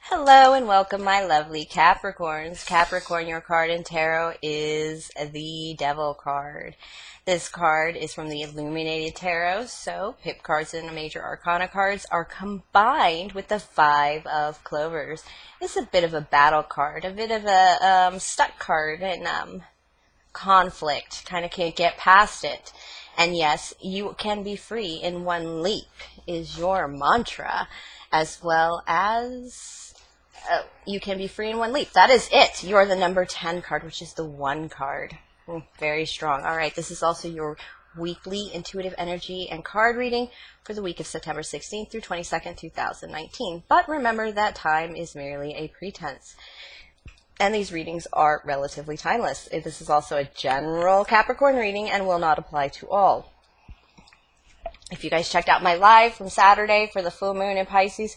Hello and welcome, my lovely Capricorns. Capricorn, your card in tarot is the Devil card. This card is from the Illuminated Tarot, so pip cards and major arcana cards are combined with the Five of Clovers. It's a bit of a battle card, a bit of a stuck card and conflict, kind of can't get past it. And yes, you can be free in one leap is your mantra, as well as you can be free in one leap. That is it. You are the number 10 card, which is the one card. Very strong. All right, this is also your weekly intuitive energy and card reading for the week of September 16th through 22nd, 2019. But remember that time is merely a pretense. And these readings are relatively timeless. This is also a general Capricorn reading and will not apply to all. If you guys checked out my live from Saturday for the full moon in Pisces,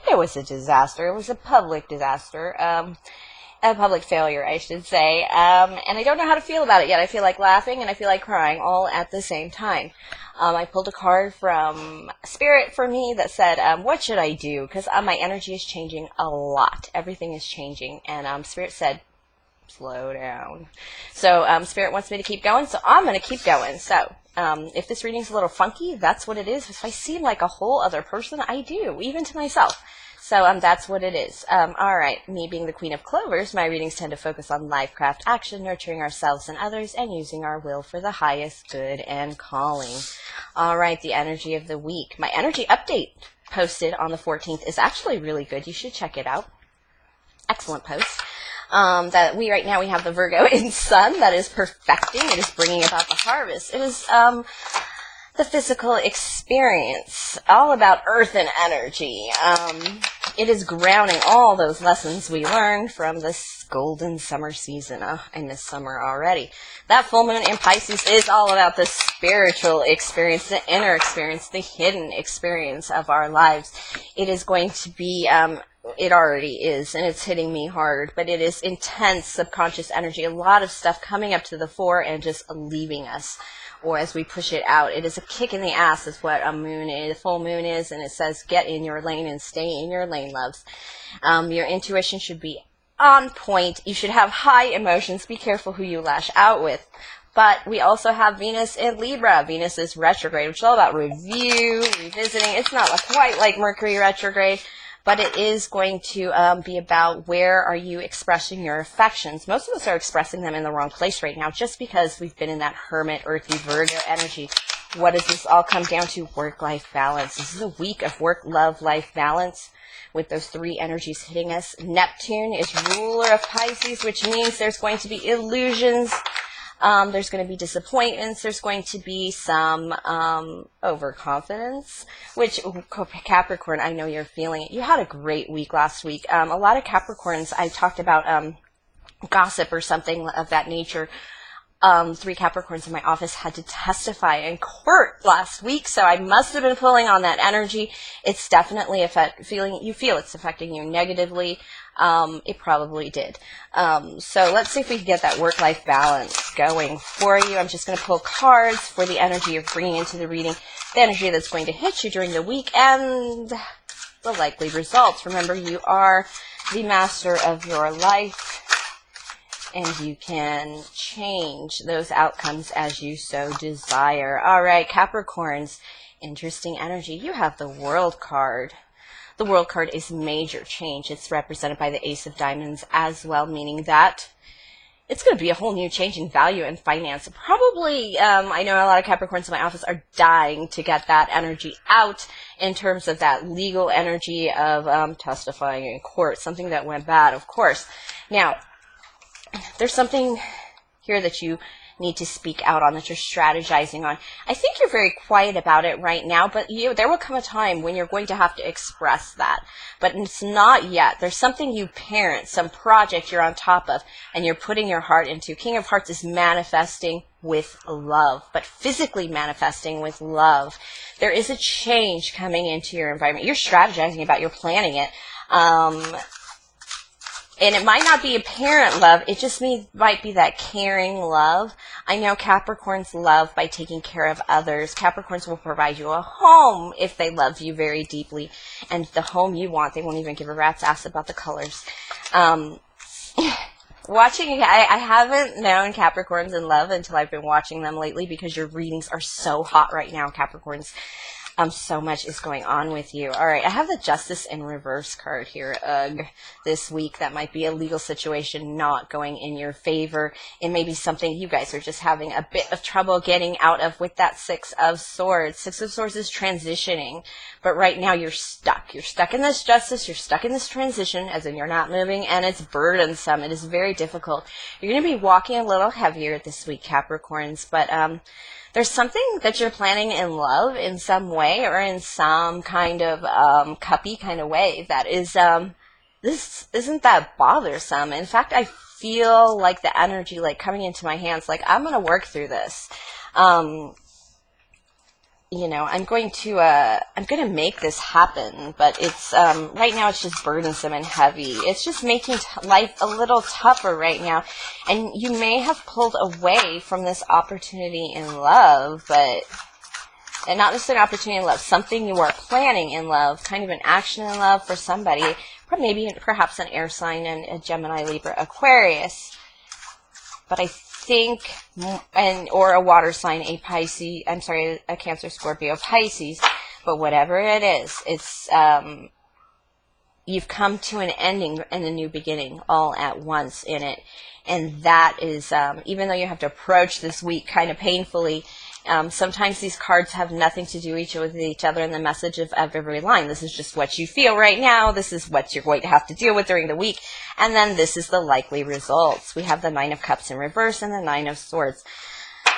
it was a disaster. It was a public disaster. A public failure, I should say. And I don't know how to feel about it yet. I feel like laughing and I feel like crying all at the same time. I pulled a card from Spirit for me that said, what should I do? Because my energy is changing a lot. Everything is changing. And Spirit said, slow down. So Spirit wants me to keep going, so I'm going to keep going. So if this reading's a little funky, that's what it is. If I seem like a whole other person, I do, even to myself. So that's what it is. All right, me being the Queen of Clovers, my readings tend to focus on life, craft, action, nurturing ourselves and others, and using our will for the highest good and calling. All right, the energy of the week. My energy update posted on the 14th is actually really good. You should check it out. Excellent post. That right now we have the Virgo in Sun that is perfecting. It is bringing about the harvest. It is the physical experience, all about earth and energy. It is grounding all those lessons we learned from this golden summer season. I miss summer already. That full moon in Pisces is all about the spiritual experience, the inner experience, the hidden experience of our lives. It is going to be it already is, and it's hitting me hard, but it is intense subconscious energy, a lot of stuff coming up to the fore and just leaving us, or as we push it out. It is a kick in the ass is what a moon is, a full moon is, and it says get in your lane and stay in your lane, loves. Your intuition should be on point. You should have high emotions. Be careful who you lash out with. But we also have Venus in Libra. Venus is retrograde, which is all about review, revisiting. It's not quite like Mercury retrograde, but it is going to be about where are you expressing your affections. Most of us are expressing them in the wrong place right now just because we've been in that hermit, earthy Virgo energy. What does this all come down to? Work-life balance. This is a week of work, love, life balance with those three energies hitting us. Neptune is ruler of Pisces, which means there's going to be illusions. There's going to be disappointments. There's going to be some overconfidence, which, Capricorn, I know you're feeling it. You had a great week last week. A lot of Capricorns, I talked about gossip or something of that nature. 3 Capricorns in my office had to testify in court last week, so I must have been pulling on that energy. It's definitely you feel it's affecting you negatively. It probably did. So let's see if we can get that work-life balance going for you. I'm just going to pull cards for the energy you're bringing into the reading, the energy that's going to hit you during the week, and the likely results. Remember, you are the master of your life, and you can change those outcomes as you so desire. All right, Capricorns, interesting energy. You have the World card. The World card is major change. It's represented by the Ace of Diamonds as well, meaning that it's going to be a whole new change in value and finance. Probably, I know a lot of Capricorns in my office are dying to get that energy out in terms of that legal energy of testifying in court, something that went bad, of course. Now, there's something here that you need to speak out on, that you're strategizing on. I think you're very quiet about it right now, but there will come a time when you're going to have to express that. But it's not yet. There's something you parent, some project you're on top of, and you're putting your heart into. King of Hearts is manifesting with love, but physically manifesting with love. There is a change coming into your environment. You're strategizing about, you're planning it. And it might not be apparent love, it just might be that caring love. I know Capricorns love by taking care of others. Capricorns will provide you a home if they love you very deeply. And the home you want, they won't even give a rat's ass about the colors. Watching, I haven't known Capricorns in love until I've been watching them lately, because your readings are so hot right now, Capricorns. So much is going on with you. All right, I have the Justice in reverse card here. This week, that might be a legal situation not going in your favor. It may be something you guys are just having a bit of trouble getting out of with that Six of Swords. Six of Swords is transitioning, but right now you're stuck. You're stuck in this justice. You're stuck in this transition, as in you're not moving, and it's burdensome. It is very difficult. You're going to be walking a little heavier this week, Capricorns, but there's something that you're planning in love in some way, or in some kind of cuppy kind of way that is, this isn't that bothersome. In fact, I feel like the energy like coming into my hands, like I'm going to work through this. You know, I'm going to make this happen, but it's, right now it's just burdensome and heavy. It's just making life a little tougher right now. And you may have pulled away from this opportunity in love, and not just an opportunity in love, something you are planning in love, kind of an action in love for somebody, or maybe perhaps an air sign, and a Gemini, Libra, Aquarius. But I think, or a water sign, a Pisces, I'm sorry, a Cancer, Scorpio, Pisces, but whatever it is, it's, you've come to an ending and a new beginning all at once in it. And that is, even though you have to approach this week kind of painfully, sometimes these cards have nothing to do with each other in the message of every line. This is just what you feel right now. This is what you're going to have to deal with during the week. And then this is the likely results. We have the Nine of Cups in reverse and the Nine of Swords.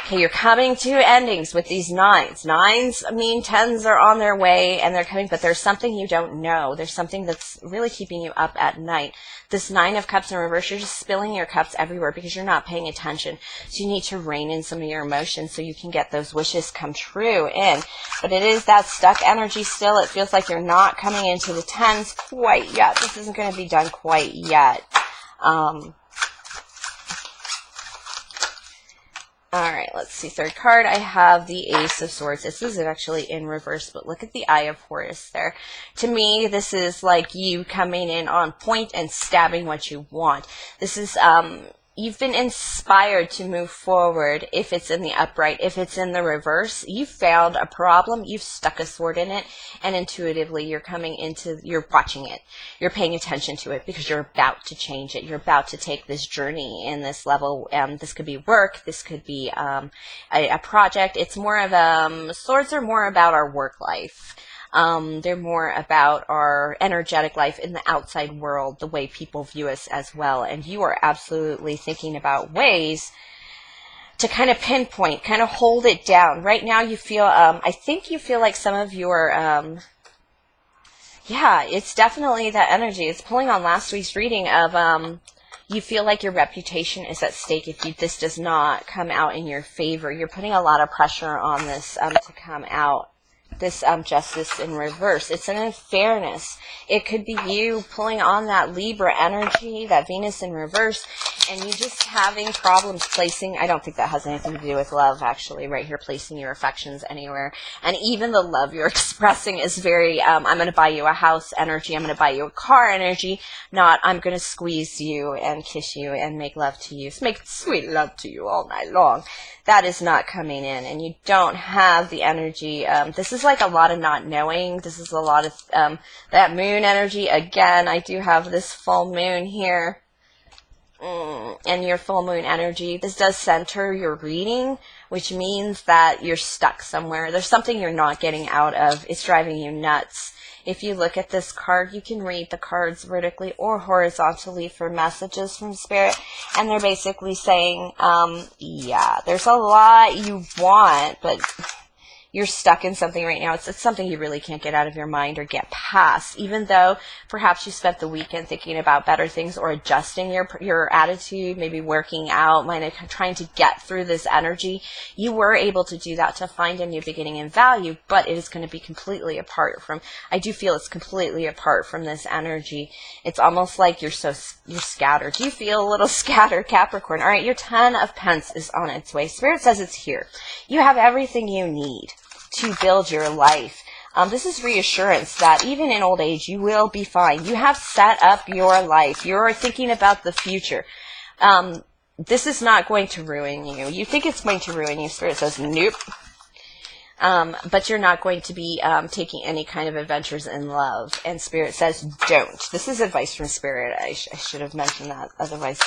Okay, you're coming to endings with these nines. Nines mean tens are on their way and they're coming, but there's something you don't know. There's something that's really keeping you up at night. This Nine of Cups in reverse, you're just spilling your cups everywhere because you're not paying attention. So you need to rein in some of your emotions so you can get those wishes come true in. But it is that stuck energy still. It feels like you're not coming into the tens quite yet. This isn't going to be done quite yet. All right, let's see. Third card, I have the Ace of Swords. This is actually in reverse, but look at the Eye of Horus there. To me, this is like you coming in on point and stabbing what you want. This is, you've been inspired to move forward if it's in the upright. If it's in the reverse, you found a problem, you've stuck a sword in it, and intuitively you're coming into, you're watching it. You're paying attention to it because you're about to change it. You're about to take this journey in this level. This could be work. This could be a project. It's more of, swords are more about our work life. They're more about our energetic life in the outside world, the way people view us as well. And you are absolutely thinking about ways to kind of pinpoint, kind of hold it down. Right now you feel, I think you feel like some of your, yeah, it's definitely that energy. It's pulling on last week's reading of, you feel like your reputation is at stake if this does not come out in your favor. You're putting a lot of pressure on this, to come out. This justice in reverse. It's an unfairness. It could be you pulling on that Libra energy, that Venus in reverse, and you just having problems placing, I don't think that has anything to do with love, actually, right here, placing your affections anywhere. And even the love you're expressing is very, I'm going to buy you a house energy, I'm going to buy you a car energy, not I'm going to squeeze you and kiss you and make love to you, make sweet love to you all night long. That is not coming in, and you don't have the energy. This is like a lot of not knowing. This is a lot of that moon energy. Again, I do have this full moon here, and your full moon energy. This does center your reading, which means that you're stuck somewhere. There's something you're not getting out of. It's driving you nuts. If you look at this card, you can read the cards vertically or horizontally for messages from Spirit. And they're basically saying, yeah, there's a lot you want, but you're stuck in something right now. It's something you really can't get out of your mind or get past, even though perhaps you spent the weekend thinking about better things or adjusting your attitude, maybe working out, trying to get through this energy. You were able to do that to find a new beginning and value, but it is going to be completely apart from, I do feel it's completely apart from this energy. It's almost like you're scattered. Do you feel a little scattered, Capricorn? All right, your 10 of Pence is on its way. Spirit says it's here. You have everything you need to build your life. This is reassurance that even in old age, you will be fine. You have set up your life. You're thinking about the future. This is not going to ruin you. You think it's going to ruin you. Spirit says, nope. But you're not going to be taking any kind of adventures in love. And Spirit says, don't. This is advice from Spirit. I should have mentioned that. Otherwise,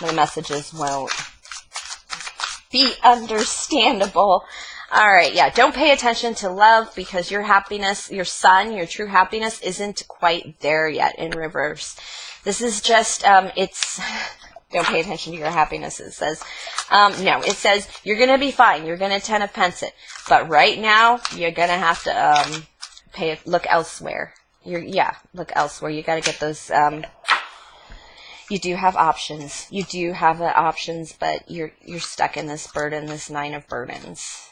my messages won't be understandable. All right, yeah, don't pay attention to love because your happiness, your sun, your true happiness isn't quite there yet in reverse. This is just, don't pay attention to your happiness, it says. No, it says you're going to be fine. You're going to 10 of Pence it. But right now, you're going to have to look elsewhere. Look elsewhere. You got to get those, you do have options. You do have the options, but you're stuck in this burden, this 9 of burdens.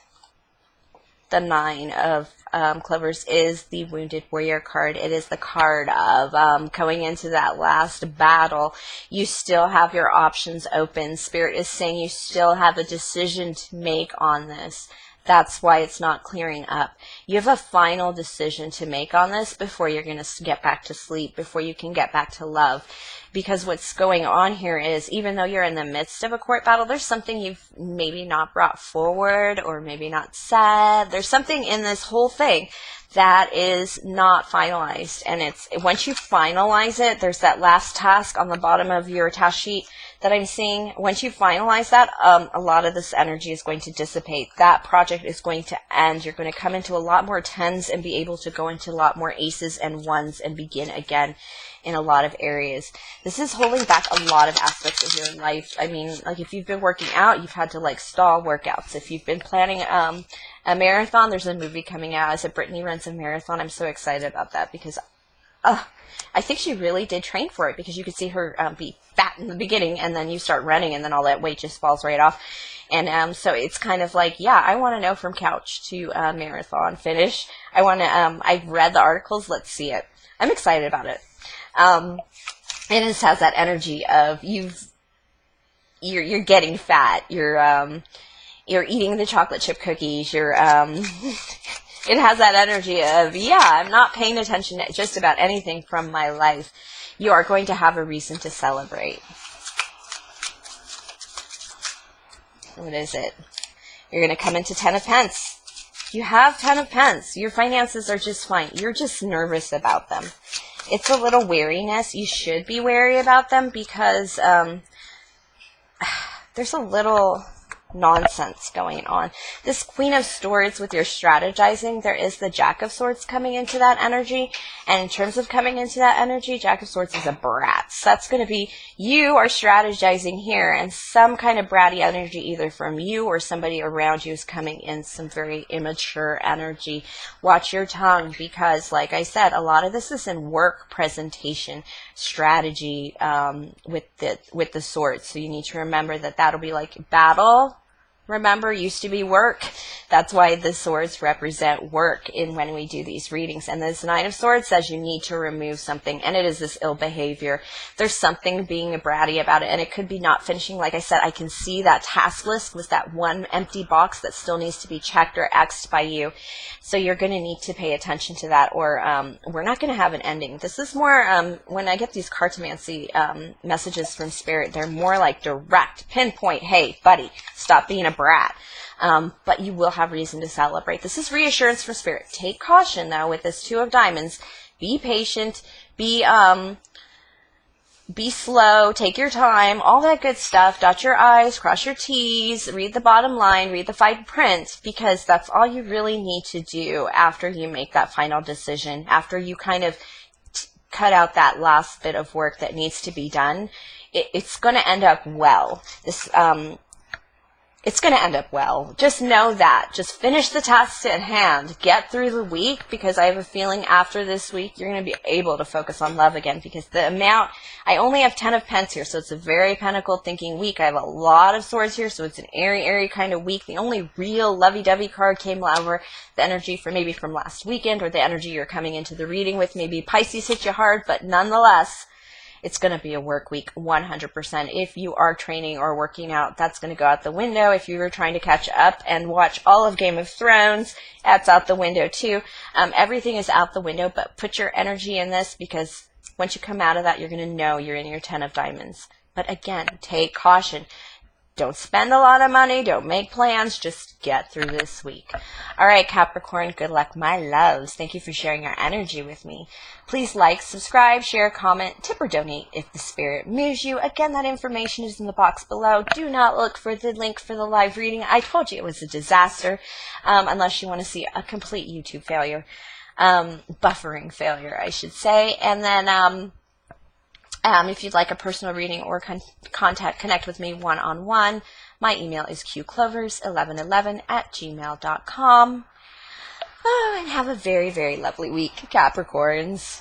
The 9 of Clovers is the Wounded Warrior card. It is the card of going into that last battle. You still have your options open. Spirit is saying you still have a decision to make on this. That's why it's not clearing up. You have a final decision to make on this before you're going to get back to sleep, before you can get back to love. Because what's going on here is, even though you're in the midst of a court battle, there's something you've maybe not brought forward or maybe not said. There's something in this whole thing that is not finalized. And it's once you finalize it, there's that last task on the bottom of your task sheet that I'm seeing. Once you finalize that, a lot of this energy is going to dissipate. That project is going to end. You're going to come into a lot more 10s and be able to go into a lot more aces and 1s and begin again in a lot of areas. This is holding back a lot of aspects of your life. I mean, like if you've been working out, you've had to like stall workouts. If you've been planning a marathon, there's a movie coming out. I said Brittany runs a marathon. I'm so excited about that because I think she really did train for it, because you could see her be fat in the beginning, and then you start running, and then all that weight just falls right off. And so it's kind of like, yeah, I want to know from couch to marathon finish. I want to. I've read the articles. Let's see it. I'm excited about it. It just has that energy of you're getting fat. You're eating the chocolate chip cookies. It has that energy of, yeah, I'm not paying attention to just about anything from my life. You are going to have a reason to celebrate. What is it? You're going to come into 10 of Pence. You have 10 of Pence. Your finances are just fine. You're just nervous about them. It's a little wariness. You should be wary about them because there's a little nonsense going on. This Queen of Swords with your strategizing, there is the Jack of Swords coming into that energy. And in terms of coming into that energy, Jack of Swords is a brat. So that's going to be, you are strategizing here, and some kind of bratty energy either from you or somebody around you is coming in some very immature energy. Watch your tongue, because like I said, a lot of this is in work presentation strategy with the swords. So you need to remember that that'll be like battle. Remember, used to be work. That's why the swords represent work in when we do these readings. And this 9 of Swords says you need to remove something, and it is this ill behavior. There's something being bratty about it, and it could be not finishing. Like I said, I can see that task list was that one empty box that still needs to be checked or X'd by you. So you're going to need to pay attention to that, or we're not going to have an ending. This is more, when I get these Cartomancy messages from Spirit, they're more like direct, pinpoint, hey, buddy, stop being a brat. But you will have reason to celebrate. This is reassurance from Spirit. Take caution, though, with this 2 of Diamonds. Be patient. Be slow. Take your time. All that good stuff. Dot your I's. Cross your T's. Read the bottom line. Read the fine print, because that's all you really need to do after you make that final decision. After you kind of cut out that last bit of work that needs to be done, it's going to end up well. This it's going to end up well. Just know that. Just finish the tasks at hand. Get through the week, because I have a feeling after this week, you're going to be able to focus on love again, because the amount, I only have 10 of Pence here, so it's a very pentacle thinking week. I have a lot of swords here, so it's an airy kind of week. The only real lovey-dovey card came over the energy from maybe from last weekend, or the energy you're coming into the reading with. Maybe Pisces hit you hard, but nonetheless, it's going to be a work week 100%. If you are training or working out, that's going to go out the window. If you were trying to catch up and watch all of Game of Thrones, that's out the window too. Everything is out the window, but put your energy in this, because once you come out of that, you're going to know you're in your 10 of diamonds. But again, take caution. Don't spend a lot of money. Don't make plans. Just get through this week. All right, Capricorn, good luck, my loves. Thank you for sharing your energy with me. Please like, subscribe, share, comment, tip, or donate if the spirit moves you. Again, that information is in the box below. Do not look for the link for the live reading. I told you it was a disaster, unless you want to see a complete YouTube failure. Buffering failure, I should say. And then if you'd like a personal reading or connect with me one-on-one, my email is qclovers1111@gmail.com. Oh, and have a very, very lovely week, Capricorns.